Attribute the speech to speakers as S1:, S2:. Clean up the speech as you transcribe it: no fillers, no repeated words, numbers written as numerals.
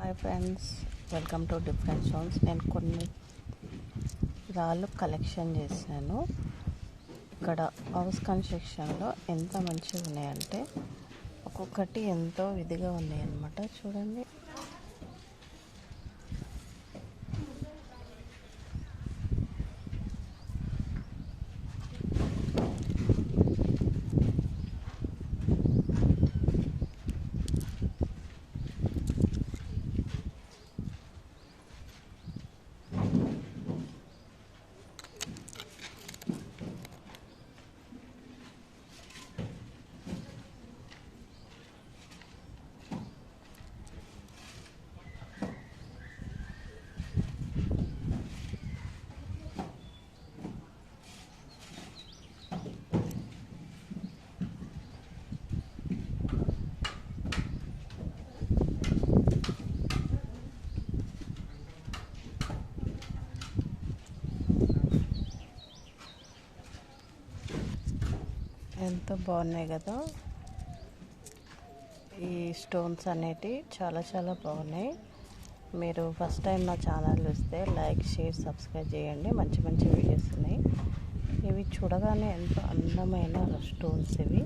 S1: Hi friends, welcome to different sounds. నేను కొన్ని రాళ్ళు కలెక్షన్ చేశాను. ఇక్కడ హౌస్ కన్స్ట్రక్షన్లో ఎంత మంచిగా ఉన్నాయంటే ఒక్కొక్కటి ఎంతో విధిగా ఉన్నాయి అన్నమాట. చూడండి, ఎంతో బాగున్నాయి కదా. ఈ స్టోన్స్ అనేటివి చాలా చాలా బాగున్నాయి. మీరు ఫస్ట్ టైం నా ఛానల్ చూస్తే లైక్, షేర్, సబ్స్క్రైబ్ చేయండి. మంచి మంచి వీడియోస్ ఉన్నాయి. ఇవి చూడగానే ఎంతో అందమైన స్టోన్స్ ఇవి.